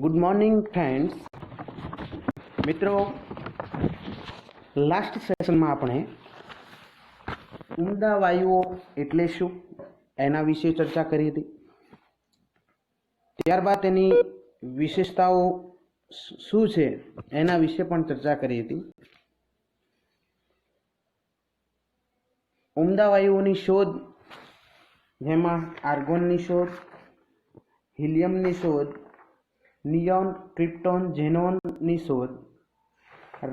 Good morning friends. મિત્રો, last સેશનમાં આપણે ઉમદા વાયુઓ એટલે શું એના વિશે ચર્ચા કરી હતી. ત્યારબાદ તેની વિશેષતાઓ શું છે એના વિશે પણ ચર્ચા કરી હતી. ઉમદા વાયુઓની શોધ, જેમાં આર્ગોનની શોધ, હિલિયમની શોધ, નિયોન, ક્રિપ્ટોન, ઝેનોનની શોધ,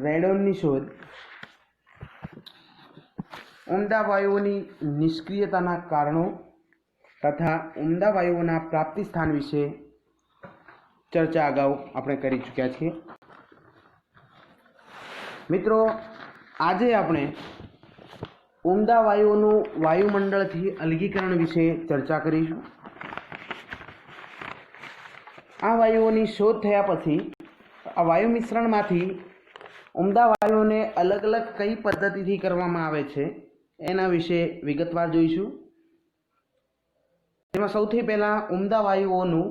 રેડોનની શોધ, ઉમદા વાયુઓની નિષ્ક્રિયતાના કારણો તથા ઉમદા વાયુઓના પ્રાપ્તિ સ્થાન વિશે ચર્ચા અગાઉ આપણે કરી ચૂક્યા છીએ. મિત્રો, આજે આપણે ઉમદા વાયુઓનું વાયુમંડળથી અલગીકરણ વિશે ચર્ચા કરીશું. આ વાયુઓની શોધ થયા પછી આ વાયુ મિશ્રણમાંથી ઉમદા વાયુઓને અલગ અલગ કઈ પદ્ધતિથી કરવામાં આવે છે એના વિશે વિગતવાર જોઈશું. તેમાં સૌથી પહેલાં ઉમદા વાયુઓનું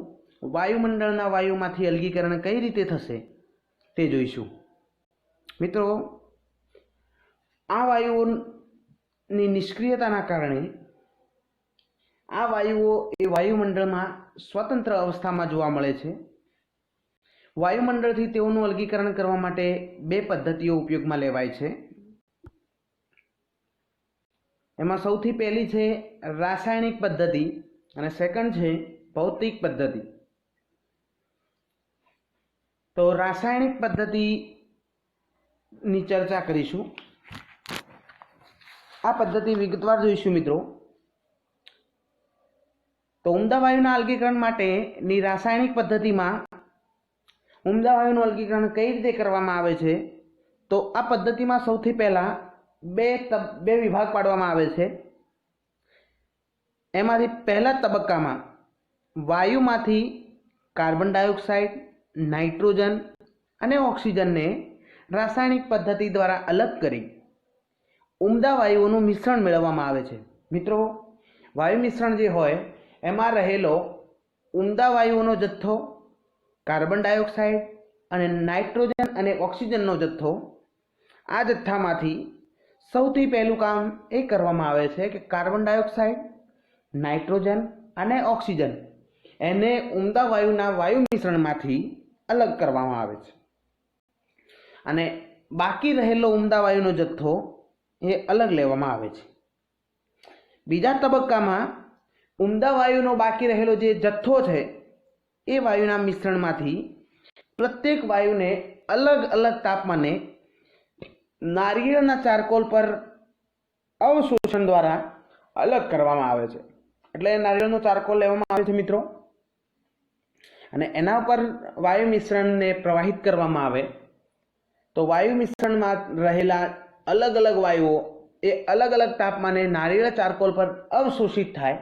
વાયુમંડળના વાયુમાંથી અલગીકરણ કઈ રીતે થશે તે જોઈશું. મિત્રો, આ વાયુઓની નિષ્ક્રિયતાના કારણે આ વાયુઓ એ વાયુમંડળમાં સ્વતંત્ર અવસ્થામાં જોવા મળે છે. વાયુમંડળથી તેઓનું અલગીકરણ કરવા માટે બે પદ્ધતિઓ ઉપયોગમાં લેવાય છે. એમાં સૌથી પહેલી છે રાસાયણિક પદ્ધતિ અને સેકન્ડ છે ભૌતિક પદ્ધતિ. તો રાસાયણિક પદ્ધતિની ચર્ચા કરીશું. આ પદ્ધતિ વિગતવાર જોઈશું. મિત્રો, તો ઉમદા વાયુના અલગીકરણ માટેની રાસાયણિક પદ્ધતિમાં ઉમદા વાયુનું અલગીકરણ કઈ રીતે કરવામાં આવે છે, તો આ પદ્ધતિમાં સૌથી પહેલાં બે વિભાગ પાડવામાં આવે છે. એમાંથી પહેલા તબક્કામાં વાયુમાંથી કાર્બન ડાયોક્સાઇડ, નાઇટ્રોજન અને ઓક્સિજનને રાસાયણિક પદ્ધતિ દ્વારા અલગ કરી ઉમદા વાયુઓનું મિશ્રણ મેળવવામાં આવે છે. મિત્રો, વાયુ મિશ્રણ જે હોય એમાં રહેલો ઉમદા વાયુઓનો જથ્થો, કાર્બન ડાયોક્સાઇડ અને નાઇટ્રોજન અને ઓક્સિજનનો જથ્થો, આ જથ્થામાંથી સૌથી પહેલું કામ એ કરવામાં આવે છે કે કાર્બન ડાયોક્સાઇડ, નાઇટ્રોજન અને ઓક્સિજન એને ઉમદા વાયુના વાયુ મિશ્રણમાંથી અલગ કરવામાં આવે છે અને બાકી રહેલો ઉમદા વાયુનો જથ્થો એ અલગ લેવામાં આવે છે. બીજા તબક્કામાં ઉમદા વાયુનો બાકી રહેલો જે જથ્થો છે એ વાયુના મિશ્રણમાંથી પ્રત્યેક વાયુને અલગ અલગ તાપમાને નારિયેળના ચારકોલ પર અવશોષણ દ્વારા અલગ કરવામાં આવે છે. એટલે નારિયેળનો ચારકોલ લેવામાં આવે છે મિત્રો, અને એના ઉપર વાયુ મિશ્રણને પ્રવાહિત કરવામાં આવે તો વાયુ મિશ્રણમાં રહેલા અલગ અલગ વાયુઓ એ અલગ અલગ તાપમાને નારિયેળ ચારકોલ પર અવશોષિત થાય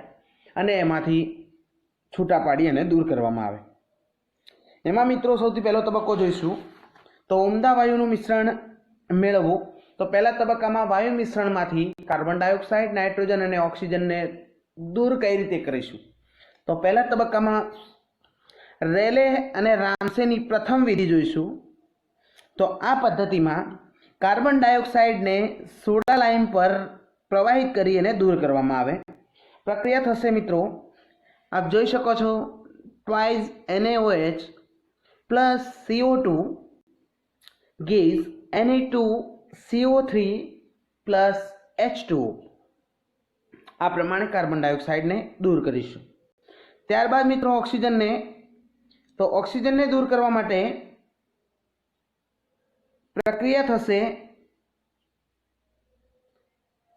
અને એમાંથી છૂટા પાડી અને દૂર કરવામાં આવે. એમાં મિત્રો સૌથી પહેલો તબક્કો જોઈશું. તો ઉમદા વાયુનું મિશ્રણ મેળવવું, તો પહેલા તબક્કામાં વાયુ મિશ્રણમાંથી કાર્બન ડાયોક્સાઇડ, નાઇટ્રોજન અને ઓક્સિજનને દૂર કઈ રીતે કરીશું. તો પહેલા તબક્કામાં રેલે અને રામસેની પ્રથમ વિધિ જોઈશું. તો આ પદ્ધતિમાં કાર્બન ડાયોક્સાઇડને સોડા લાઇમ પર પ્રવાહિત કરી અને દૂર કરવામાં આવે. પ્રક્રિયા થશે મિત્રો, આપ જોઈ શકો છો, twice NaOH plus CO2 gives Na2CO3 plus H2O. આ પ્રમાણે કાર્બન ડાયોક્સાઇડને દૂર કરીશું. ત્યારબાદ મિત્રો ઓક્સિજનને દૂર કરવા માટે પ્રક્રિયા થશે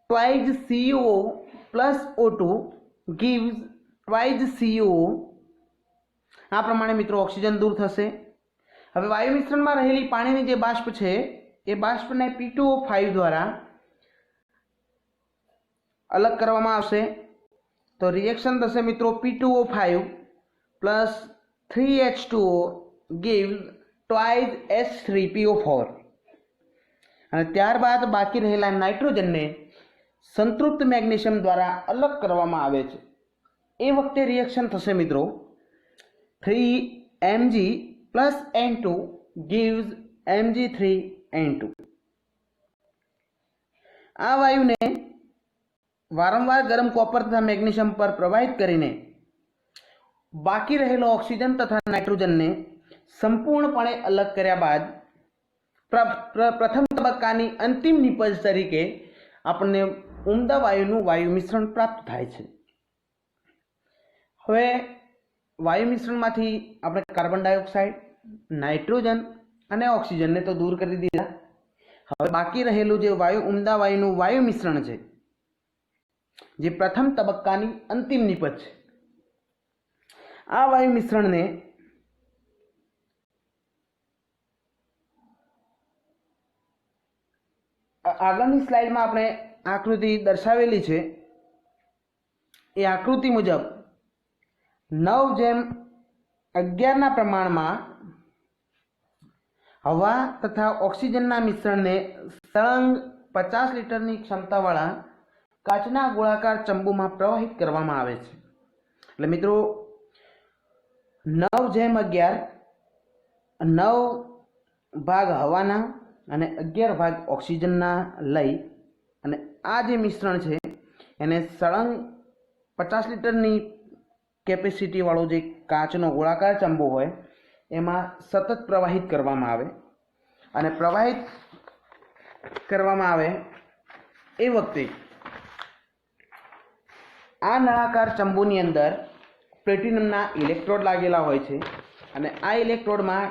twice CO plus O2 gives twice CO. આ પ્રમાણે મિત્રો ઓક્સિજન દૂર થશે. હવે વાયુ મિશ્રણમાં રહેલી પાણીની જે બાષ્પ છે એ બાષ્પને P2O5 દ્વારા અલગ કરવામાં આવશે. તો રિએક્શન થશે મિત્રો P2O5 plus 3H2O gives twice H3PO4. અને ત્યારબાદ બાકી રહેલા નાઇટ્રોજનને સંતૃપ્ત મેગ્નેશિયમ દ્વારા અલગ કરવામાં આવે છે. એ વખતે રિએક્શન થશે મિત્રો 3Mg plus N2 gives Mg3N2. આ વાયુને વારંવાર ગરમ કોપર તથા મેગ્નેશિયમ પર પ્રવાહિત કરીને બાકી રહેલો ઓક્સિજન તથા નાઇટ્રોજનને સંપૂર્ણપણે અલગ કર્યા બાદ પ્રથમ તબક્કાની અંતિમ નિપજ તરીકે આપણને ઉમદા વાયુનું વાયુ મિશ્રણ પ્રાપ્ત થાય છે. હવે વાયુ મિશ્રણમાંથી આપણે કાર્બન ડાયોક્સાઇડ, નાઇટ્રોજન અને ઓક્સિજનને તો દૂર કરી દીધા. હવે બાકી રહેલું જે ઉમદા વાયુનું વાયુ મિશ્રણ છે, જે પ્રથમ તબક્કાની અંતિમ નિપજ છે, આ વાયુ મિશ્રણને આગળની સ્લાઇડમાં આપણે આકૃતિ દર્શાવેલી છે. એ આકૃતિ મુજબ 9:11 પ્રમાણમાં હવા તથા ઓક્સિજનના મિશ્રણને સળંગ 50 લીટરની ક્ષમતાવાળા કાચના ગોળાકાર ચંબુમાં પ્રવાહિત કરવામાં આવે છે. એટલે મિત્રો 9:11, 9 ભાગ હવાના અને 11 ભાગ ઓક્સિજનના લઈ અને આ જે મિશ્રણ છે એને સળંગ 50 લીટરની કેપેસિટી વાળો જે કાચનો ગોળાકાર ચંબો હોય એમાં સતત પ્રવાહિત કરવામાં આવે. અને પ્રવાહિત કરવામાં આવે એ વખતે આ નળાકાર ચંબુની અંદર પ્લેટિનમના ઇલેક્ટ્રોડ લાગેલા હોય છે અને આ ઇલેક્ટ્રોડમાં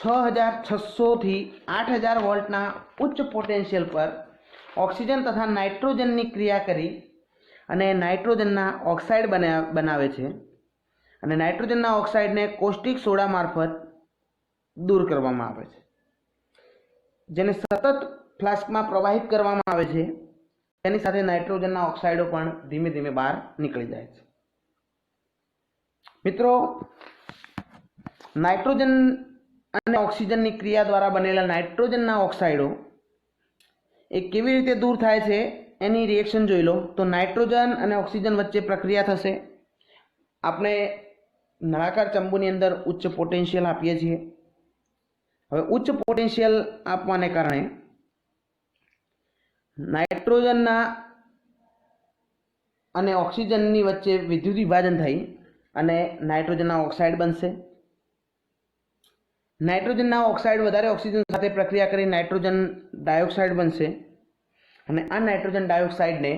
6600 થી 8000 વોલ્ટના ઉચ્ચ પોટેન્શિયલ પર ઓક્સિજન તથા નાઇટ્રોજનની ક્રિયા કરી અને નાઇટ્રોજનના ઓક્સાઇડ બનાવે છે. અને નાઇટ્રોજનના ઓક્સાઇડને કોસ્ટિક સોડા મારફત દૂર કરવામાં આવે છે, જેને સતત ફ્લાસ્કમાં પ્રવાહિત કરવામાં આવે છે. તેની સાથે નાઇટ્રોજનના ઓક્સાઇડો પણ ધીમે ધીમે બહાર નીકળી જાય છે. મિત્રો, નાઇટ્રોજન અને ઓક્સિજનની ક્રિયા દ્વારા બનેલા નાઇટ્રોજનના ઓક્સાઇડો એ કેવી રીતે દૂર થાય છે એની રિએક્શન જોઈ લો. તો નાઇટ્રોજન અને ઓક્સિજન વચ્ચે પ્રક્રિયા થશે. આપણે નળાકાર ચંબુની અંદર ઉચ્ચ પોટેન્શિયલ આપીએ છીએ. હવે ઉચ્ચ પોટેન્શિયલ આપવાને કારણે નાઇટ્રોજનના અને ઓક્સિજનની વચ્ચે વિદ્યુત વિભાજન થઈ અને નાઇટ્રોજનના ઓક્સાઇડ બનશે. નાઇટ્રોજનના ઓક્સાઇડ વધારે ઓક્સિજન સાથે પ્રક્રિયા કરી નાઇટ્રોજન ડાયોક્સાઇડ બનશે. અને આ નાઇટ્રોજન ડાયોક્સાઇડને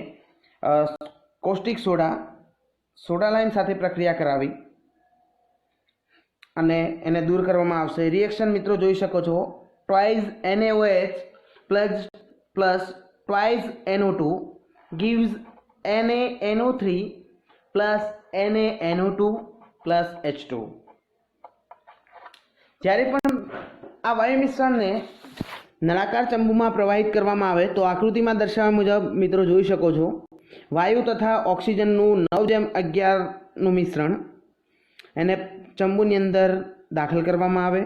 કોસ્ટિક સોડા લાઇમ સાથે પ્રક્રિયા કરાવી અને એને દૂર કરવામાં આવશે. રિએક્શન મિત્રો જોઈ શકો છો. Twice NaOH plus twice NO2 gives NaNO3 plus NaNO2 plus H2. જ્યારે પણ આ વાયુ મિશ્રણને નળાકાર ચંબુમાં પ્રવાહિત કરવામાં આવે તો આકૃતિમાં દર્શાવ્યા મુજબ મિત્રો જોઈ શકો છો. વાયુ તથા ઓક્સિજનનું 9:11નું મિશ્રણ એને ચંબુની અંદર દાખલ કરવામાં આવે.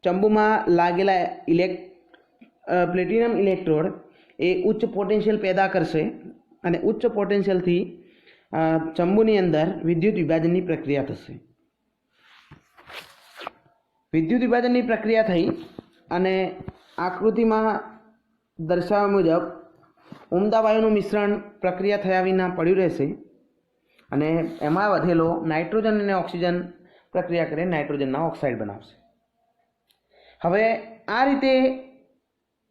ચંબુમાં લાગેલા પ્લેટિનમ ઇલેક્ટ્રોડ એ ઉચ્ચ પોટેન્શિયલ પેદા કરશે અને ઉચ્ચ પોટેન્શિયલથી ચંબુની અંદર વિદ્યુત વિભાજનની પ્રક્રિયા થશે. વિદ્યુત વિભાજનની પ્રક્રિયા થઈ અને આકૃતિમાં દર્શાવ્યા મુજબ ઉમદા વાયુનું મિશ્રણ પ્રક્રિયા થયા વિના પડ્યું રહેશે અને એમાં વધેલો નાઇટ્રોજન અને ઓક્સિજન પ્રક્રિયા કરી નાઇટ્રોજનના ઓક્સાઇડ બનાવશે. હવે આ રીતે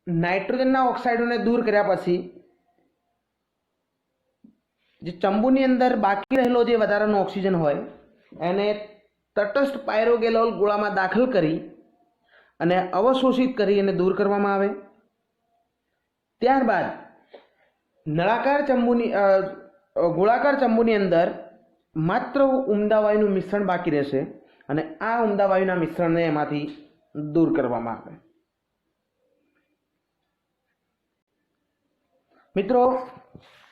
નાઇટ્રોજનના ઓક્સાઇડોને દૂર કર્યા પછી જે ચંબુની અંદર બાકી રહેલો જે વધારાનો ઓક્સિજન હોય એને તટસ્થ પાયરોગેલોલ ગોળામાં દાખલ કરી અને અવશોષિત કરી અને દૂર કરવામાં આવે. ત્યારબાદ ગોળાકાર ચંબુની અંદર માત્ર ઉમદા વાયુનું મિશ્રણ બાકી રહેશે અને આ ઉમદા વાયુના મિશ્રણને એમાંથી દૂર કરવામાં આવે. મિત્રો,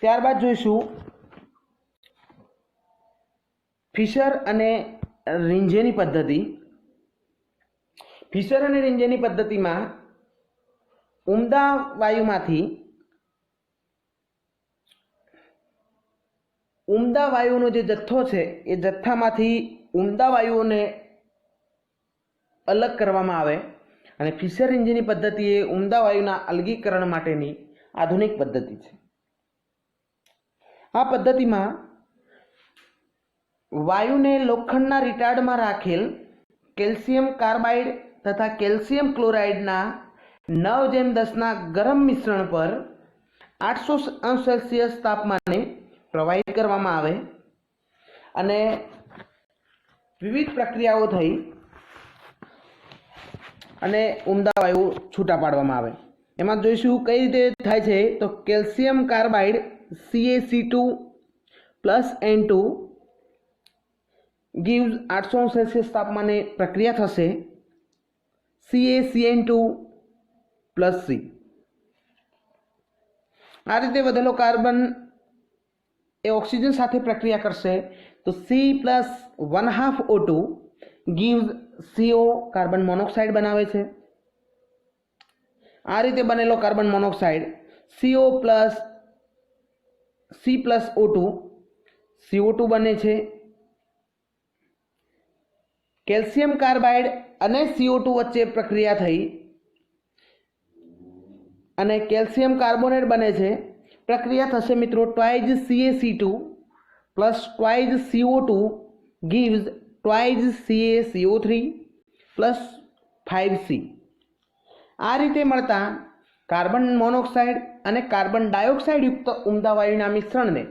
ત્યારબાદ જોઈશું ફિશર અને રિંઝેની પદ્ધતિ. ફિશર અને રિંઝેની પદ્ધતિમાં ઉમદા વાયુમાંથી ઉમદા વાયુનો જે જથ્થો છે એ જથ્થામાંથી ઉમદા વાયુઓને अलग કરવામાં આવે અને ફિશર એન્જિનની પદ્ધતિ એ ઉમદા વાયુના અલગીકરણ માટેની આધુનિક પદ્ધતિ છે। આ પદ્ધતિમાં વાયુને લોખંડના રિટાર્ડમાં રાખેલ કેલ્શિયમ કાર્બાઇડ તથા કેલ્શિયમ ક્લોરાઇડના 9:10ના ગરમ મિશ્રણ પર 800 °C તાપમાને પ્રવાહિત કરવામાં આવે અને વિવિધ પ્રક્રિયાઓ થઈ અને ઉમદા વાયુ છૂટા પાડવામાં આવે। એમાં જોઈશું કઈ રીતે થાય છે। તો calcium carbide CaC2 + N2 gives 800 °C તાપમાને પ્રક્રિયા થશે CaCN2 + C। આ રીતે વધેલો કાર્બન એ ઓક્સિજન સાથે પ્રક્રિયા કરશે તો C + 1/2 O2 gives CO carbon monoxide બનાવે છે। આ રીતે બનેલો carbon monoxide CO + C + O2 CO2 બને છે। કેલ્શિયમ કાર્બાઇડ અને CO2 વચ્ચે પ્રક્રિયા થઈ અને કેલ્શિયમ કાર્બોનેટ બને છે। પ્રક્રિયા થશે મિત્રો twice CaC2 + twice CO2 gives twice CaCO3 + 5C। આ રીતે મળતા કાર્બન મોનોક્સાઇડ અને કાર્બન ડાયોક્સાઇડ યુક્ત ઉમદા વાયુના મિશ્રણને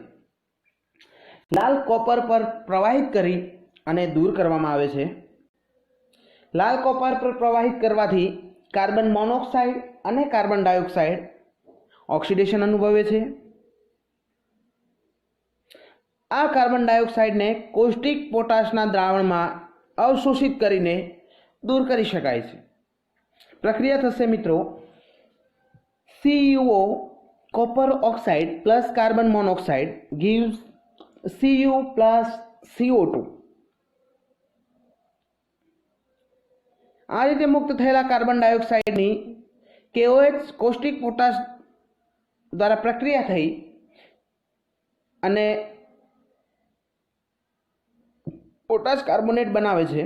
લાલ કોપર પર પ્રવાહિત કરી અને દૂર કરવામાં આવે છે। લાલ કોપર પર પ્રવાહિત કરવાથી કાર્બન મોનોક્સાઇડ અને કાર્બન ડાયોક્સાઇડ ઓક્સિડેશન અનુભવે છે। આ કાર્બન ડાયોક્સાઇડને કોષ્ટિક પોટાશના દ્રાવણમાં અવશોષિત કરીને દૂર કરી શકાય છે। પ્રક્રિયા થશે મિત્રો CuO copper oxide + carbon monoxide gives Cu + CO2। આ રીતે મુક્ત થયેલા કાર્બન ડાયોક્સાઇડની KOH કોષ્ટિક પોટાશ દ્વારા પ્રક્રિયા થઈ અને પોટાશ કાર્બોનેટ બનાવે છે।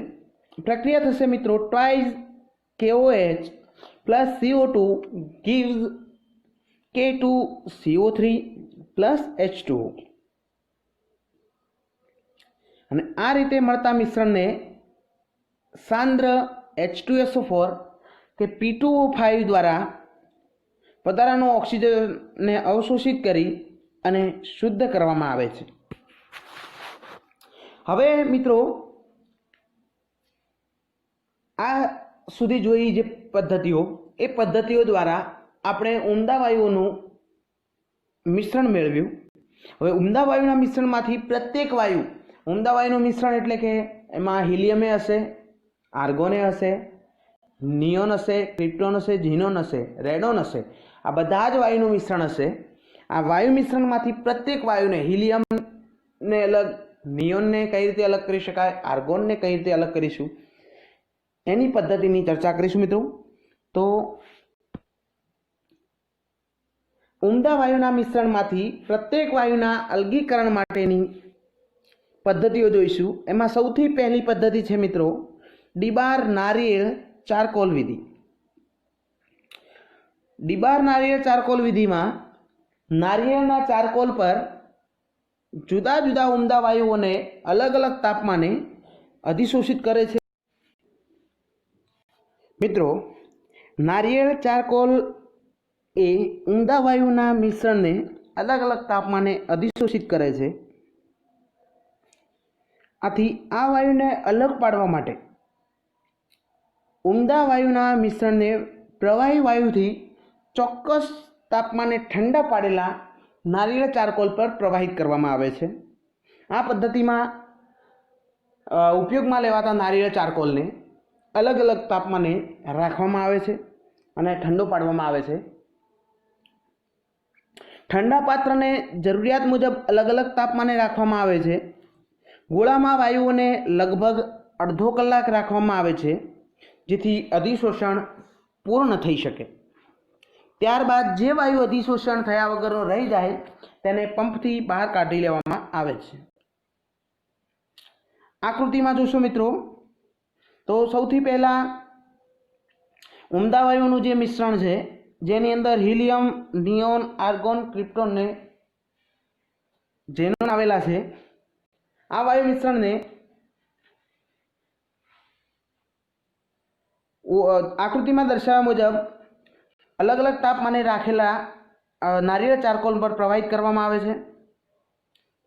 પ્રક્રિયા થશે મિત્રો twice KOH + CO2 gives K2CO3 + H2O। અને આ રીતે મળતા મિશ્રણને સાંદ્ર H2SO4 કે P2O5 દ્વારા વધારાનો ઓક્સિજનને અવશોષિત કરી અને શુદ્ધ કરવામાં આવે છે। હવે મિત્રો આ સુધી જોઈ જે પદ્ધતિઓ એ પદ્ધતિઓ દ્વારા આપણે ઉમદા વાયુઓનું મિશ્રણ મેળવ્યું। હવે ઉમદા વાયુના મિશ્રણમાંથી પ્રત્યેક વાયુ ઉમદા વાયુનું મિશ્રણ એટલે કે એમાં હિલિયમ હશે, આર્ગોન હશે, નિયોન હશે, ક્રિપ્ટોન હશે, ઝીનોન હશે, રેડોન હશે। આ બધા જ વાયુનું મિશ્રણ હશે। આ વાયુ મિશ્રણમાંથી પ્રત્યેક વાયુને હિલિયમને અલગ, નિયોનને કઈ રીતે અલગ કરી શકાય, આર્ગોનને કઈ રીતે અલગ કરીશું એની પદ્ધતિની ચર્ચા કરીશું મિત્રો। તો ઉમદા વાયુના મિશ્રણમાંથી પ્રત્યેક વાયુના અલગીકરણ માટેની પદ્ધતિઓ જોઈશું। એમાં સૌથી પહેલી પદ્ધતિ છે મિત્રો ડીબાર નારિયેળ ચારકોલ વિધિ। ડીબાર નારિયેળ ચારકોલ વિધિમાં નારિયેળના ચારકોલ પર જુદા જુદા ઉમદા વાયુઓને અલગ અલગ તાપમાને અધિશોષિત કરે છે। મિત્રો નારિયેળ ચારકોલ એ ઉમદા વાયુના મિશ્રણને અલગ અલગ તાપમાને અધિશોષિત કરે છે। આથી આ વાયુને અલગ પાડવા માટે ઉમદા વાયુના મિશ્રણને પ્રવાહી વાયુથી ચોક્કસ તાપમાને ઠંડા પાડેલા નારિયેળ ચારકોલ પર પ્રવાહિત કરવામાં આવે છે। આ પદ્ધતિમાં ઉપયોગમાં લેવાતા નારિયેળ ચારકોલને અલગ અલગ તાપમાને રાખવામાં આવે છે અને ઠંડો પાડવામાં આવે છે। ઠંડા પાત્રને જરૂરિયાત મુજબ અલગ અલગ તાપમાને રાખવામાં આવે છે। ગોળામાં વાયુઓને લગભગ અડધો કલાક રાખવામાં આવે છે જેથી અધિશોષણ પૂર્ણ થઈ શકે। ત્યારબાદ જે વાયુ અધિશોષણ થયા વગરનો રહી જાય તેને પંપથી બહાર કાઢી લેવામાં આવે છે। આકૃતિમાં જોશો મિત્રો तो સૌથી પહેલાં ઉમદા વાયુનું જે મિશ્રણ છે જેની અંદર હિલિયમ, નિયોન, આર્ગોન, ક્રિપ્ટોન ને ઝેનોન આવેલા છે, આ વાયુ મિશ્રણને આકૃતિમાં દર્શાવ્યા મુજબ અલગ અલગ તાપમાને રાખેલા નારિયેળ ચારકોલ પર પ્રવાહિત કરવામાં આવે છે।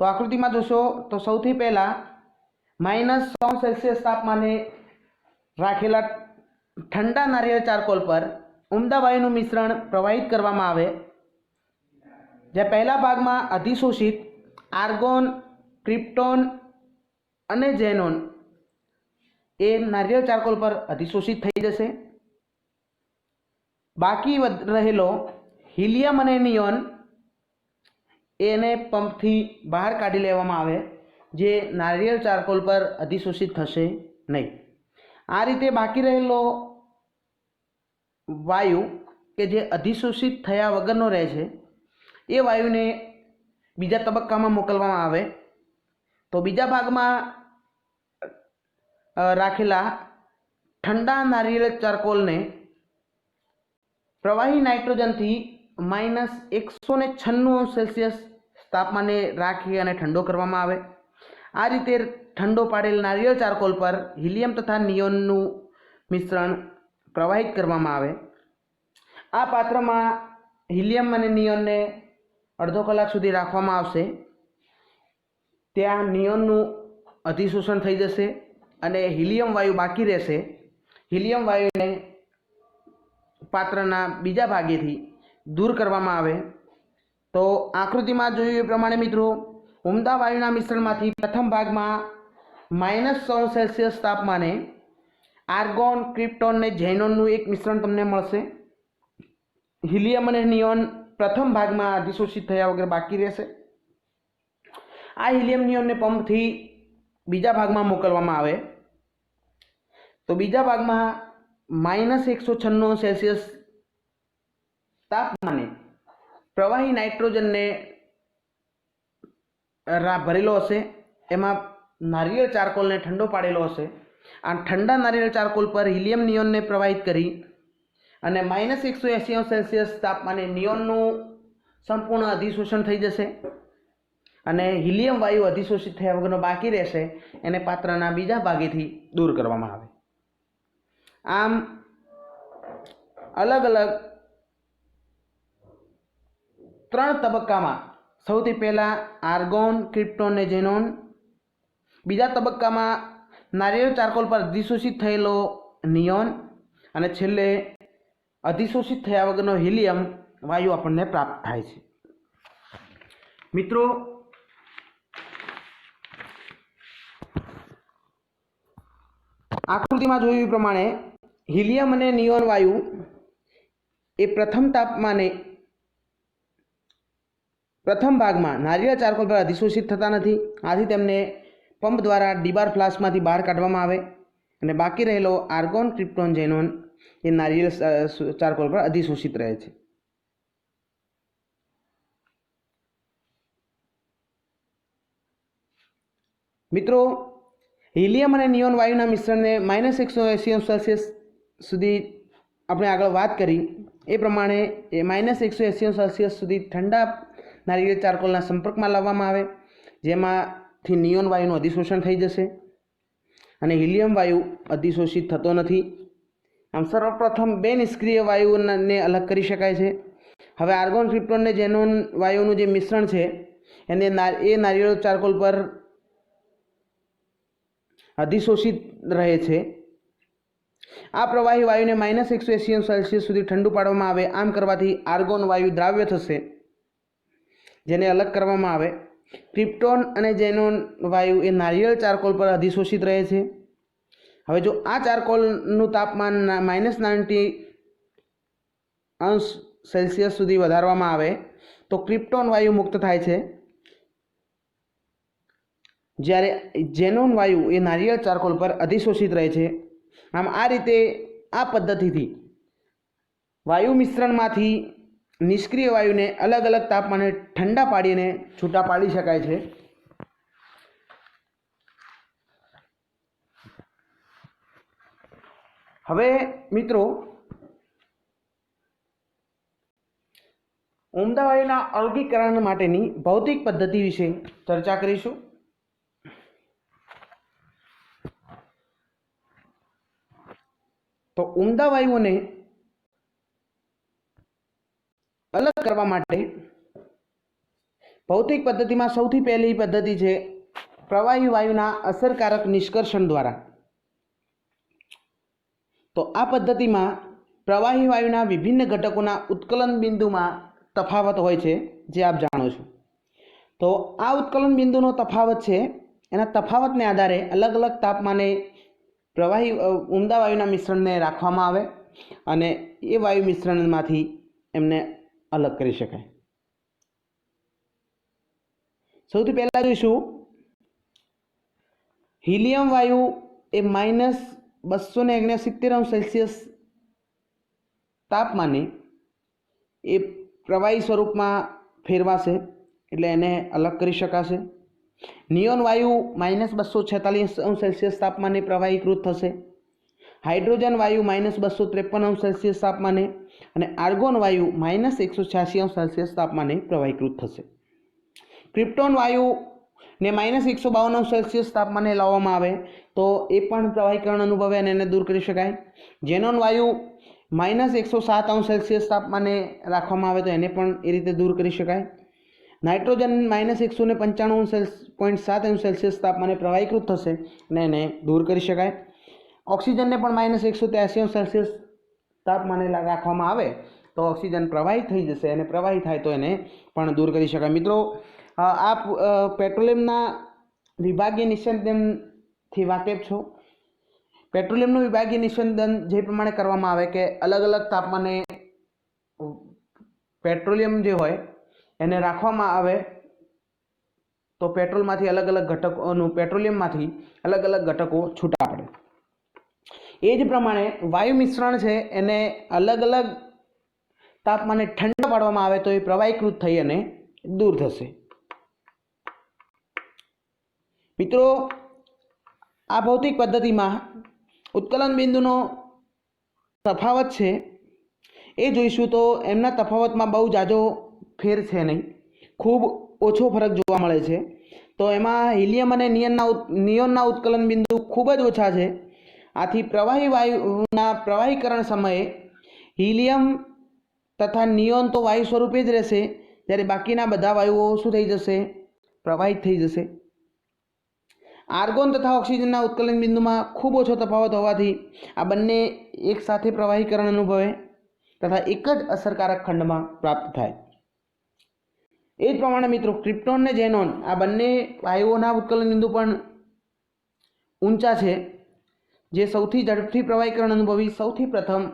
તો આકૃતિમાં જોશો તો સૌથી પહેલાં -100 તાપમાને રાખેલા ठंडा नारियल चारकोल पर उमदा वायुનું मिश्रण प्रवाहित કરવામાં આવે। જે પહેલા ભાગમાં અધિશોષિત આર્ગોન, ક્રિપ્ટોન અને ઝેનોન એ નારિયેળ ચારકોલ પર અધિશોષિત થઈ જશે। બાકી રહેલો હિલિયમ અને નિયોન એને પંપથી બહાર કાઢી લેવામાં આવે, જે નારિયેળ ચારકોલ પર અધિશોષિત થશે નહીં। આ રીતે બાકી રહેલો વાયુ કે જે અધિશોષિત થયા વગરનો રહે છે એ વાયુને બીજા તબક્કામાં મોકલવામાં આવે। તો બીજા ભાગમાં રાખેલા ઠંડા નારિયેળ ચારકોલને પ્રવાહી નાઇટ્રોજનથી -196 તાપમાને રાખી અને ઠંડો કરવામાં આવે। આ રીતે ठंडो पाड़ेल नारियल चारकोल पर हीलियम तथा नियोनનું मिश्रण प्रवाहित करवामां आवे। आ पात्र में हीलियम और नियोन ने अर्धो कलाक सुधी राखवामां आवशे। त्यां नियोनનું अधिशोषण थई जशे अने हीलियम वायु बाकी रहेशे। हीलियम वायुने पात्रना बीजा भागेथी दूर करवामां आवे। तो आकृतिमां जोयुं ए प्रमाणे मित्रों उमदा वायुना मिश्रणमांथी प्रथम भागमां -100 तापमाने आर्गोन, क्रिप्टोन ने ઝેનોનનું एक मिश्रण तमने मळशे। हीलियम और नियोन प्रथम भाग में अधिशोषित थया वगर बाकी रहेशे। आ हीलियम नियोन ने पंप थी बीजा भाग में मोकलवामां आवे। तो बीजा भाग में -196 तापमाने प्रवाही नाइट्रोजन ने भरेलो हशे। एमां नारियल चारकोल ने ठंडो पाड़ेलो हशे। आ ठंडा नारियल चारकोल पर हीलियम नियोन ने प्रवाहित करी अने -180 तापमाने नियोनનું संपूर्ण अधिशोषण थई जशे अने हीलियम वायु अधिशोषित थया वगरनो बाकी रहेशे, एने पात्रना बीजा भागेथी दूर करवामां आवे। आम अलग अलग 3 तबक्कामां सौथी पहेला आर्गोन, क्रिप्टोन ने ઝેનોન, बीजा तबक्का में नारियल चारकोल पर अधिशोषित थयेलो नियोन अने छेल्ले अधिशोषित थया वगरनो हीलियम वायु आपणे प्राप्त थाय छे। मित्रों आकृति में जोयुं प्रमाणे हीलियम अने नियोन वायु ए प्रथम तापमाने प्रथम भाग में नारियल चारकोल पर अधिशोषित थता नथी। आथी तेमने पंप द्वारा डीबार फ्लास्कमांथी बहार काढवामां आवे अने बाकी रहेलो आर्गोन, क्रिप्टोन, ઝેનોન ए नारियल चारकोल पर अधिशोषित रहे छे। मित्रों हीलियम और नियोन वायुना मिश्रण ने -180 सुधी आपणे आगळ वात करी ए प्रमाणे -180 सुधी ठंडा नारियल चारकोलना संपर्कमां लाववामां आवे, जेमांथी नियोन वायुनुं अधिशोषण थई जशे अने हीलियम वायु अधिशोषित थतो नथी। आम सर्वप्रथम 2 निष्क्रिय वायुओने अलग करी शकाय छे। हवे आर्गोन, क्रिप्टोन ने ઝેનોન वायुनुं जे मिश्रण छे एने नारियल चारकोल पर अधिशोषित रहे छे। आ प्रवाही वायु ने -180 सुधी ठंडू पाडवामां आवे। आम करवाथी आर्गोन वायु द्राव्य थशे, जेने अलग करवामां आवे। क्रिप्टोन अने ઝેનોન वायु ए नारियल चारकोल पर अधिशोषित रहे छे। हवे जो आ चारकोलनुं तापमान -90° सुधी वधारवामां आवे तो क्रिप्टोन वायु मुक्त थाय छे, ज्यारे ઝેનોન वायु ए नारियल चारकोल पर अधिशोषित रहे छे। आम आ रीते आ पद्धतिथी वायु मिश्रणमांथी निष्क्रिय वायु ने अलग अलग तापमाने ठंडा पाड़ीने छूटा पाड़ी शकाय छे। હવે મિત્રો ઉમદા વાયુના અલગીકરણ માટેની ભૌતિક પદ્ધતિ વિશે ચર્ચા કરીશું। તો ઉમદા વાયુઓને અલગ કરવા માટે ભૌતિક પદ્ધતિમાં સૌથી પહેલી પદ્ધતિ છે પ્રવાહી વાયુના અસરકારક નિષ્કર્ષણ દ્વારા। તો આ પદ્ધતિમાં પ્રવાહી વાયુના વિભિન્ન ઘટકોના ઉત્કલન બિંદુમાં તફાવત હોય છે, જે આપ જાણો છો। તો આ ઉત્કલન બિંદુનો તફાવત છે, એના તફાવતને આધારે અલગ અલગ તાપમાને પ્રવાહી ઉમદા વાયુના મિશ્રણને રાખવામાં આવે અને એ વાયુ મિશ્રણમાંથી એમને અલગ કરી શકાય। સૌથી પહેલાં જોઈશું હિલિયમ વાયુ એ -269°C તાપમાને એ પ્રવાહી સ્વરૂપમાં ફેરવાશે, એટલે એને અલગ કરી શકાશે। નિયોન વાયુ -246° તાપમાને પ્રવાહીકૃત થશે। હાઇડ્રોજન વાયુ -253° તાપમાને અને આર્ગોન વાયુ -186° તાપમાને પ્રવાહીકૃત થશે। ક્રિપ્ટોન વાયુને -152° તાપમાને લાવવામાં આવે તો એ પણ પ્રવાહીકરણ અનુભવે અને એને દૂર કરી શકાય। ઝેનોન વાયુ -107° તાપમાને રાખવામાં આવે તો એને પણ એ રીતે દૂર કરી શકાય। નાઇટ્રોજન -195.7° તાપમાને પ્રવાહીકૃત થશે અને એને દૂર કરી શકાય। ઓક્સિજનને પણ -183° તાપમાને રાખવામાં આવે તો ઓક્સિજન પ્રવાહી થઈ જશે અને પ્રવાહી થાય તો એને પણ દૂર કરી શકાય। મિત્રો આપ પેટ્રોલિયમના વિભાગીય નિસ્યંદનથી વાકેફ છો। પેટ્રોલિયમનું વિભાગીય નિસ્યંદન જે પ્રમાણે કરવામાં આવે કે અલગ અલગ તાપમાને પેટ્રોલિયમ જે હોય એને રાખવામાં આવે તો પેટ્રોલમાંથી અલગ અલગ ઘટકોનું પેટ્રોલિયમમાંથી અલગ અલગ ઘટકો છૂટા પડે। એ જ પ્રમાણે વાયુ મિશ્રણ છે એને અલગ અલગ તાપમાને ઠંડા પાડવામાં આવે તો એ પ્રવાહીકૃત થઈ અને દૂર થશે। મિત્રો આ ભૌતિક પદ્ધતિમાં ઉત્કલન બિંદુનો તફાવત છે એ જોઈશું તો એમના તફાવતમાં બહુ જાજો ફેર છે નહીં, ખૂબ ઓછો ફરક જોવા મળે છે। તો એમાં હિલિયમ અને નિયોનના ઉત્કલન બિંદુ ખૂબ જ ઓછા છે। આથી પ્રવાહી વાયુના પ્રવાહીકરણ સમયે હિલિયમ તથા નિયોન તો વાયુ સ્વરૂપે જ રહેશે, જ્યારે બાકીના બધા વાયુઓ શું થઈ જશે? પ્રવાહિત થઈ જશે। આર્ગોન તથા ઓક્સિજનના ઉત્કલન બિંદુમાં ખૂબ ઓછો તફાવત હોવાથી આ બંને એક સાથે પ્રવાહીકરણ અનુભવે તથા એક જ અસરકારક ખંડમાં પ્રાપ્ત થાય। એ જ પ્રમાણે મિત્રો ક્રિપ્ટોન અને ઝેનોન આ બંને વાયુઓના ઉત્કલન બિંદુ પણ ઊંચા છે, જે સૌથી ઝડપથી પ્રવાહીકરણ અનુભવી સૌથી પ્રથમ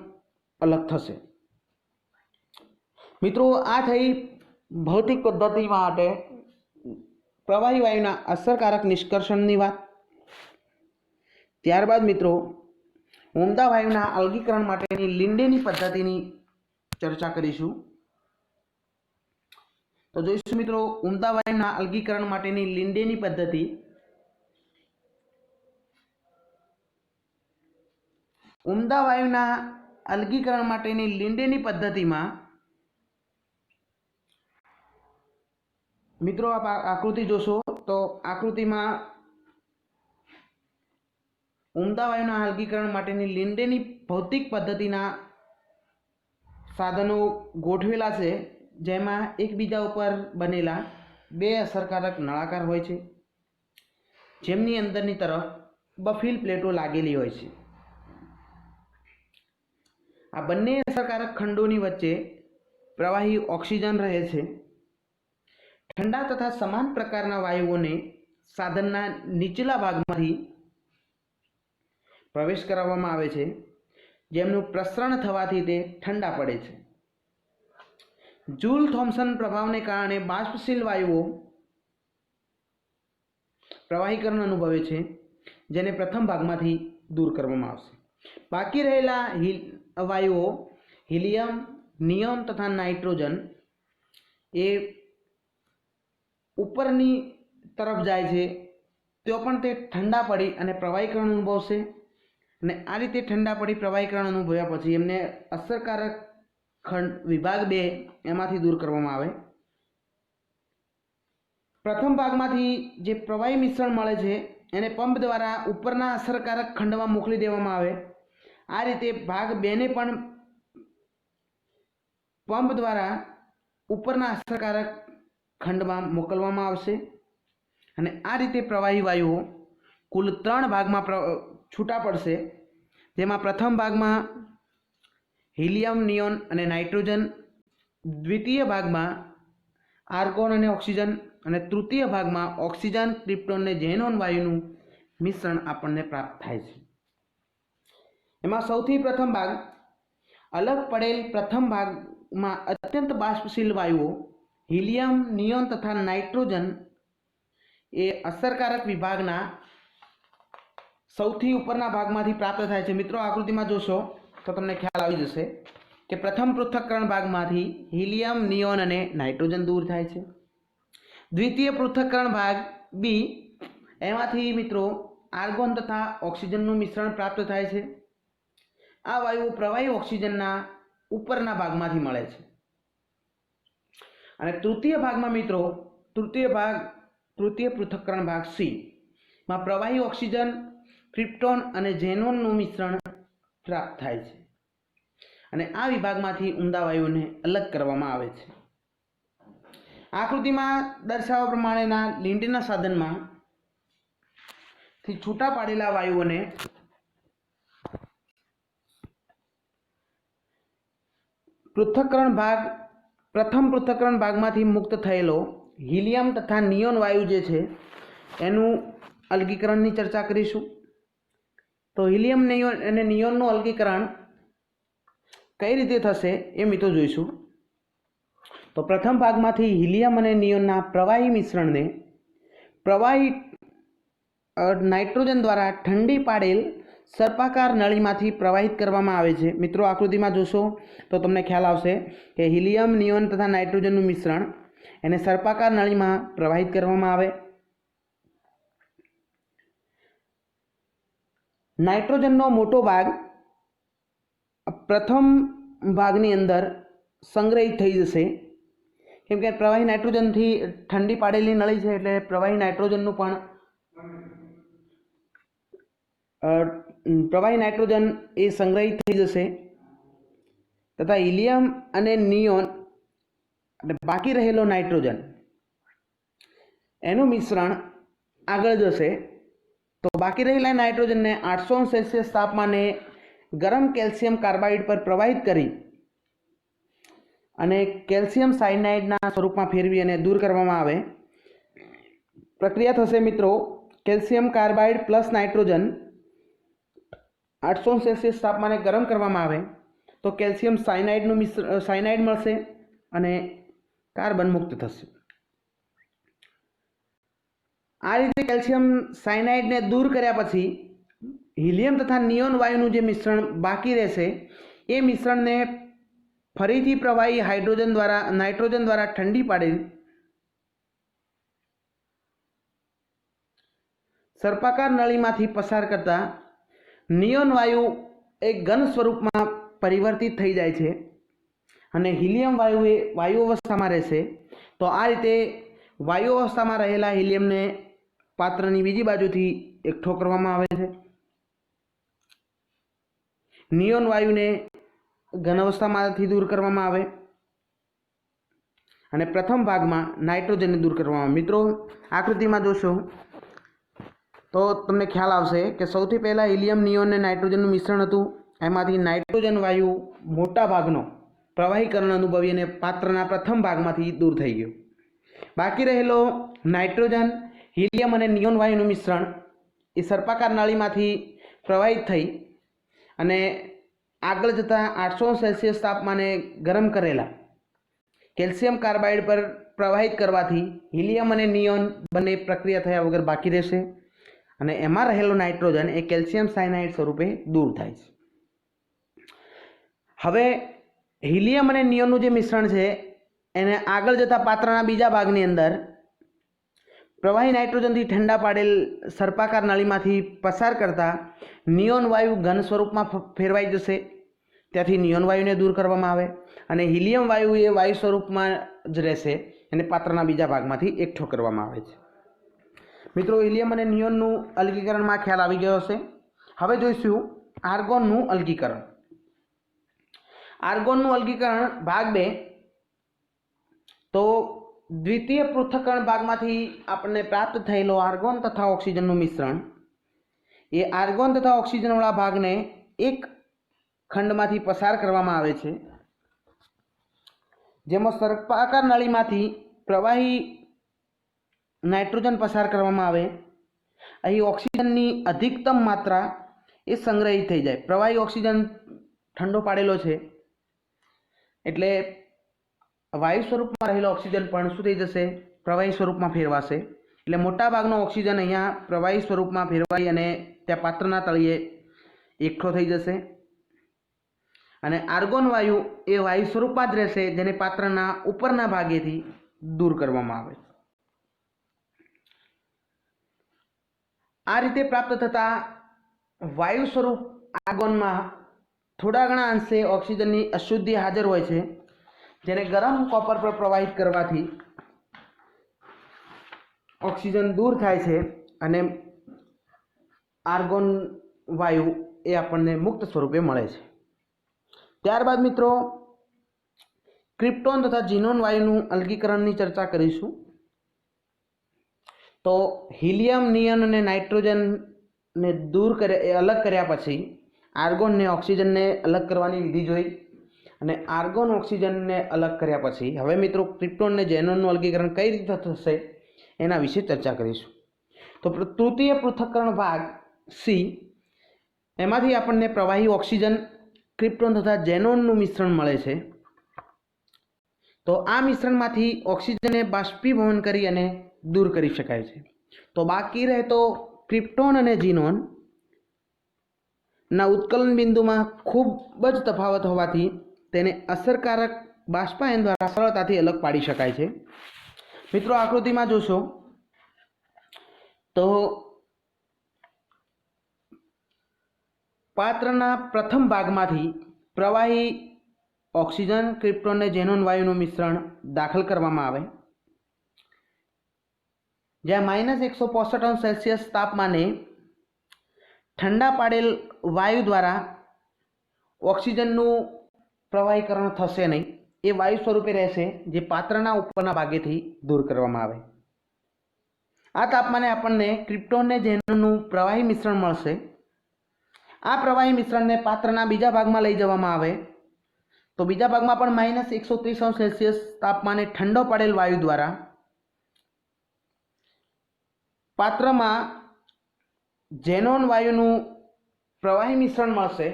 અલગ થશે। મિત્રો આ થઈ ભૌતિક પદ્ધતિ માટે પ્રવાહી વાયુના અસરકારક નિષ્કર્ષણની વાત। ત્યારબાદ મિત્રો ઉમદા વાયુના અલગીકરણ માટેની લિંડેની પદ્ધતિની ચર્ચા કરીશું। તો જોઈશું મિત્રો ઉમદા વાયુના અલગીકરણ માટેની લિંડેની પદ્ધતિ। ઉમદા વાયુના અલગીકરણ માટેની લિંડેની પદ્ધતિમાં મિત્રો આપ આકૃતિ જોશો તો આકૃતિમાં ઉમદા વાયુના અલગીકરણ માટેની લિંડેની ભૌતિક પદ્ધતિના સાધનો ગોઠવેલા છે, જેમાં એકબીજા ઉપર બનેલા બે અસરકારક નળાકાર હોય છે, જેમની અંદરની તરફ બફીલ પ્લેટો લાગેલી હોય છે। આ બંને અસરકારક ખંડોની વચ્ચે પ્રવાહી ઓક્સિજન રહે છે। ઠંડા તથા સમાન પ્રકારના વાયુઓને સાધનના નીચલા ભાગમાંથી પ્રવેશ કરાવવામાં આવે છે, જેમનું પ્રસરણ થવાથી તે ઠંડા પડે છે। જૂલ થોમ્સન પ્રભાવને કારણે બાષ્પશીલ વાયુઓ પ્રવાહીકરણ અનુભવે છે, જેને પ્રથમ ભાગમાંથી દૂર કરવામાં આવશે। બાકી રહેલા વાયુઓ હિલિયમ, નિયોન તથા નાઇટ્રોજન એ ઉપરની તરફ જાય છે, તો પણ તે ઠંડા પડી અને પ્રવાહીકરણ અનુભવશે। અને આ રીતે ઠંડા પડી પ્રવાહીકરણ અનુભવ્યા પછી એમને અસરકારક ખંડ વિભાગ 2 એમાંથી દૂર કરવામાં આવે। પ્રથમ ભાગમાંથી જે પ્રવાહી મિશ્રણ મળે છે એને પંપ દ્વારા ઉપરના અસરકારક ખંડમાં મોકલી દેવામાં આવે। આ રીતે ભાગ 2 ને પણ પંપ દ્વારા ઉપરના અસરકારક ખંડમાં મોકલવામાં આવશે અને આ રીતે પ્રવાહી વાયુઓ કુલ 3 ભાગમાં છૂટા પડશે, જેમાં પ્રથમ ભાગમાં હિલિયમ, નિયોન અને નાઇટ્રોજન, દ્વિતીય ભાગમાં આર્ગોન અને ઓક્સિજન અને તૃતીય ભાગમાં ઓક્સિજન, ક્રિપ્ટોન અને ઝેનોન વાયુનું મિશ્રણ આપણને પ્રાપ્ત થાય છે। એમાં સૌથી પ્રથમ ભાગ અલગ પડેલ પ્રથમ ભાગમાં અત્યંત બાષ્પશીલ વાયુઓ હિલિયમ, નિયોન તથા નાઇટ્રોજન એ અસરકારક વિભાગના સૌથી ઉપરના ભાગમાંથી પ્રાપ્ત થાય છે। મિત્રો આકૃતિમાં જોશો તો તમને ખ્યાલ આવી જશે કે પ્રથમ પૃથ્થકરણ ભાગમાંથી હિલિયમ, નિયોન અને નાઇટ્રોજન દૂર થાય છે। દ્વિતીય પૃથ્થકરણ ભાગ બી એમાંથી મિત્રો આર્ગોન તથા ઓક્સિજનનું મિશ્રણ પ્રાપ્ત થાય છે। આ વાયુઓ પ્રવાહી ઓક્સિજનના ઉપરના ભાગમાંથી મળે છે। અને તૃતીય ભાગમાં મિત્રો તૃતીય પૃથ્થકરણ ભાગ સી માં પ્રવાહી ઓક્સિજન, ક્રિપ્ટોન અને ઝેનોનનું મિશ્રણ પ્રાપ્ત થાય છે અને આ વિભાગમાંથી ઊંડા વાયુઓને અલગ કરવામાં આવે છે। આકૃતિમાં દર્શાવ્યા પ્રમાણેના લીંડીના સાધનમાં થી છૂટા પાડેલા વાયુઓને પ્રથમ પૃથ્થકરણ ભાગમાંથી મુક્ત થયેલો હિલિયમ તથા નિયોન વાયુ જે છે એનું અલગીકરણની ચર્ચા કરીશું। તો હિલિયમ અને નિયોનનું અલગીકરણ કઈ રીતે થશે એ મિત્રો જોઈશું। તો પ્રથમ ભાગમાંથી હિલિયમ અને નિયોનના પ્રવાહી મિશ્રણને પ્રવાહી નાઇટ્રોજન દ્વારા ઠંડી પાડેલ સર્પાકાર નળીમાંથી પ્રવાહિત કરવામાં આવે છે। મિત્રો આકૃતિમાં જોશો તો તમને ખ્યાલ આવશે કે હિલિયમ, નિયોન તથા નાઇટ્રોજનનું મિશ્રણ એને સર્પાકાર નળીમાં પ્રવાહિત કરવામાં આવે। નાઇટ્રોજનનો મોટો ભાગ પ્રથમ ભાગની અંદર સંગ્રહિત થઈ જશે, કેમ કે પ્રવાહી નાઇટ્રોજનથી ઠંડી પાડેલી નળી છે એટલે પ્રવાહી નાઇટ્રોજન એ સંગ્રહિત થઈ જશે તથા હિલિયમ અને નિયોન અને બાકી રહેલો નાઇટ્રોજન એનું મિશ્રણ આગળ જશે। તો બાકી રહેલા નાઇટ્રોજનને 800 સેલ્સિયસ તાપમાને ગરમ કેલ્શિયમ કાર્બાઇડ પર પ્રવાહિત કરી અને કેલ્શિયમ સાયનાઇડના સ્વરૂપમાં ફેરવી અને દૂર કરવામાં આવે। પ્રક્રિયા થશે મિત્રો, calcium carbide plus nitrogen 800 Celsius તાપમાને ગરમ કરવામાં આવે તો કેલ્શિયમ સાયનાઇડ મળશે અને કાર્બન મુક્ત થશે। આ રીતે કેલ્શિયમ સાયનાઇડને દૂર કર્યા પછી હિલિયમ તથા નિયોન વાયુનું જે મિશ્રણ બાકી રહેશે એ મિશ્રણને ફરીથી પ્રવાહી નાઇટ્રોજન દ્વારા ઠંડી પાડેલ સર્પાકાર નળીમાંથી પસાર કરતા નિયોન વાયુ એક ઘન સ્વરૂપમાં પરિવર્તિત થઈ જાય છે અને હિલિયમ વાયુ એ વાયુ અવસ્થામાં રહેશે। તો આ રીતે વાયુ અવસ્થામાં રહેલા હિલિયમને પાત્રની બીજી બાજુથી એકઠો કરવામાં આવે છે। નિયોન વાયુને ઘન અવસ્થામાંથી દૂર કરવામાં આવે અને પ્રથમ ભાગમાં નાઇટ્રોજનને દૂર કરવામાં આવે। મિત્રો આકૃતિમાં જોશો તો તમને ખ્યાલ આવશે કે સૌથી પહેલાં હિલિયમ, નિયોન અને નાઇટ્રોજનનું મિશ્રણ હતું, એમાંથી નાઇટ્રોજન વાયુ મોટા ભાગનો પ્રવાહીકરણ અનુભવી અને પાત્રના પ્રથમ ભાગમાંથી દૂર થઈ ગયો। બાકી રહેલો નાઇટ્રોજન, હિલિયમ અને નિયોન વાયુનું મિશ્રણ એ સર્પાકાર નળીમાંથી પ્રવાહિત થઈ અને આગળ જતાં 800 સેલ્સિયસ તાપમાને ગરમ કરેલા કેલ્શિયમ કાર્બાઇડ પર પ્રવાહિત કરવાથી હિલિયમ અને નિયોન બંને પ્રક્રિયા થયા વગર બાકી રહેશે અને એમાં રહેલો નાઇટ્રોજન એ કેલ્શિયમ સાયનાઇડ સ્વરૂપે દૂર થાય છે। હવે હિલિયમ અને નિયોનનું જે મિશ્રણ છે એને આગળ જતા પાત્રના બીજા ભાગની અંદર પ્રવાહી નાઇટ્રોજનથી ઠંડા પાડેલ સર્પાકાર નળીમાંથી પસાર કરતા નિયોન વાયુ ઘન સ્વરૂપમાં ફેરવાઈ જશે, ત્યાંથી નિયોન વાયુને દૂર કરવામાં આવે, અને હિલિયમ વાયુ એ વાયુ સ્વરૂપમાં જ રહેશે અને પાત્રના બીજા ભાગમાંથી એકઠો કરવામાં આવે છે. મિત્રો, હિલિયમ અને નિયોનનું અલગીકરણમાં ખ્યાલ આવી ગયો હશે. હવે જોઈશું આર્ગોનનું અલગીકરણ. આર્ગોનનું અલગીકરણ ભાગ 2. તો દ્વિતીય પૃથ્થકરણ ભાગમાંથી આપણને પ્રાપ્ત થયેલો આર્ગોન તથા ઓક્સિજનનું મિશ્રણ એ આર્ગોન તથા ઓક્સિજનવાળા ભાગને એક ખંડમાંથી પસાર કરવામાં આવે છે, જેમાં સર્પાકાર નળીમાંથી પ્રવાહી નાઇટ્રોજન પસાર કરવામાં આવે. અહીં ઓક્સિજનની અધિકતમ માત્રા એ સંગ્રહિત થઈ જાય. પ્રવાહી ઓક્સિજન ઠંડો પાડેલો છે એટલે વાયુ સ્વરૂપમાં રહેલો ઓક્સિજન પણ શું થઈ જશે? પ્રવાહી સ્વરૂપમાં ફેરવાશે. એટલે મોટાભાગનો ઓક્સિજન અહીંયા પ્રવાહી સ્વરૂપમાં ફેરવાઈ અને ત્યાં પાત્રના તળિયે એકઠો થઈ જશે. અને આર્ગોન વાયુ એ વાયુ સ્વરૂપમાં જ રહેશે, જેને પાત્રના ઉપરના ભાગેથી દૂર કરવામાં આવે. આ રીતે પ્રાપ્ત થતા વાયુ સ્વરૂપ આર્ગોનમાં થોડા ઘણા અંશે ઓક્સિજનની અશુદ્ધિ હાજર હોય છે, જેને ગરમ કોપર પર પ્રવાહિત કરવાથી ઓક્સિજન દૂર થાય છે અને આર્ગોન વાયુ એ આપણને મુક્ત સ્વરૂપે મળે છે. ત્યારબાદ મિત્રો ક્રિપ્ટોન તથા ઝીનોન વાયુનું અલગીકરણની ચર્ચા કરીશું. તો હિલિયમ, નિયોન અને નાઇટ્રોજનને અલગ કર્યા પછી આર્ગોન ને ઓક્સિજનને અલગ કરવાની વિધિ જોઈ, અને આર્ગોન ઓક્સિજનને અલગ કર્યા પછી હવે મિત્રો ક્રિપ્ટોન અને ઝેનોનનું અલગીકરણ કઈ રીતે થશે એના વિશે ચર્ચા કરીશું. તો તૃતીય પૃથ્થકરણ ભાગ C, એમાંથી આપણને પ્રવાહી ઓક્સિજન, ક્રિપ્ટોન તથા ઝેનોનનું મિશ્રણ મળે છે. તો આ મિશ્રણમાંથી ઓક્સિજનને બાષ્પીભવન કરી અને દૂર કરી શકાય છે. તો બાકી રહેતો ક્રિપ્ટોન અને ઝીનોન ના ઉત્કલન બિંદુમાં ખૂબ જ તફાવત હોવાથી તેને અસરકારક બાષ્પાયન દ્વારા સરળતાથી અલગ પાડી શકાય છે. મિત્રો, આકૃતિમાં જોશો તો પાત્રના પ્રથમ ભાગમાંથી પ્રવાહી ઓક્સિજન, ક્રિપ્ટોન અને ઝેનોન વાયુનું મિશ્રણ દાખલ કરવામાં આવે, જ્યાં -165°C તાપમાને ઠંડા પાડેલ વાયુ દ્વારા ઓક્સિજનનું પ્રવાહીકરણ થશે નહીં, એ વાયુ સ્વરૂપે રહેશે, જે પાત્રના ઉપરના ભાગેથી દૂર કરવામાં આવે. આ તાપમાને આપણને ક્રિપ્ટોન અને ઝેનોનનું પ્રવાહી મિશ્રણ મળશે. આ પ્રવાહી મિશ્રણને પાત્રના બીજા ભાગમાં લઈ જવામાં આવે તો બીજા ભાગમાં પણ -130°C તાપમાને ઠંડો પાડેલ વાયુ દ્વારા પાત્રમાં ઝેનોન વાયુનું પ્રવાહી મિશ્રણ મળશે,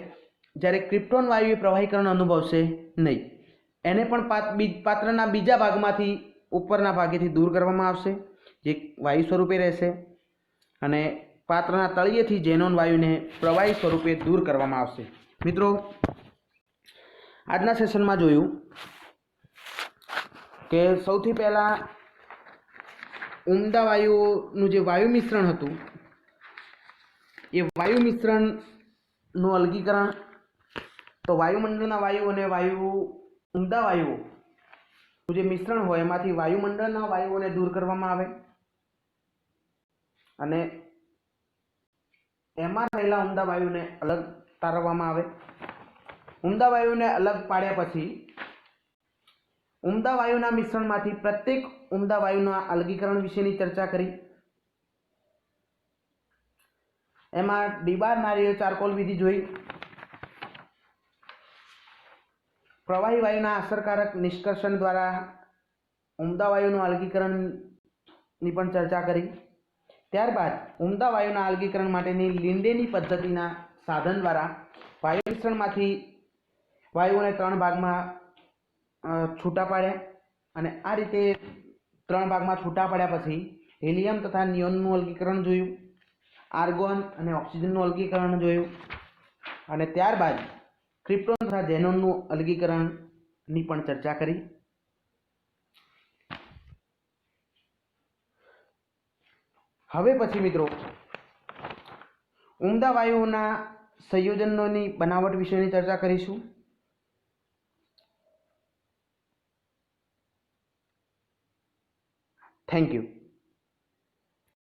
જ્યારે ક્રિપ્ટોન વાયુ એ પ્રવાહીકરણ અનુભવશે નહીં. એને પણ પાત્રના બીજા ભાગમાંથી ઉપરના ભાગેથી દૂર કરવામાં આવશે, જે વાયુ સ્વરૂપે રહેશે, અને પાત્રના તળિયેથી ઝેનોન વાયુને પ્રવાહી સ્વરૂપે દૂર કરવામાં આવશે. મિત્રો, આજના સેશનમાં જોયું કે સૌથી પહેલાં ઉમદા વાયુનું જે વાયુ મિશ્રણ હતું એ વાયુ મિશ્રણનું અલગીકરણ. તો વાયુમંડળના વાયુ અને ઉમદા વાયુઓનું જે મિશ્રણ હોય એમાંથી વાયુમંડળના વાયુઓને દૂર કરવામાં આવે અને એમાં રહેલા ઉમદા વાયુને અલગ તારવવામાં આવે. ઉમદા વાયુને અલગ પાડ્યા પછી ઉમદા વાયુના મિશ્રણમાંથી પ્રત્યેક ઉમદા વાયુના અલગીકરણ વિશેની ચર્ચા કરી. એમાં ડીબાર નારિયેળ ચારકોલ વિધિ જોઈ. પ્રવાહી વાયુના અસરકારક નિષ્કર્ષણ દ્વારા ઉમદા વાયુનું અલગીકરણની પણ ચર્ચા કરી. ત્યારબાદ ઉમદા વાયુના અલગીકરણ માટેની લિંડેની પદ્ધતિના સાધન દ્વારા વાયુ મિશ્રણમાંથી વાયુઓને 3 ભાગમાં છૂટા પાડ્યા, અને આ રીતે 3 ભાગમાં છૂટા પાડ્યા પછી હિલિયમ તથા નિયોનનું અલગીકરણ જોયું, આર્ગોન અને ઓક્સિજનનું અલગીકરણ જોયું, અને ત્યારબાદ ક્રિપ્ટોન તથા ઝેનોનનું અલગીકરણની પણ ચર્ચા કરી. હવે પછી મિત્રો ઉમદા વાયુઓના સંયોજનોની બનાવટ વિશેની ચર્ચા કરીશું. Thank you.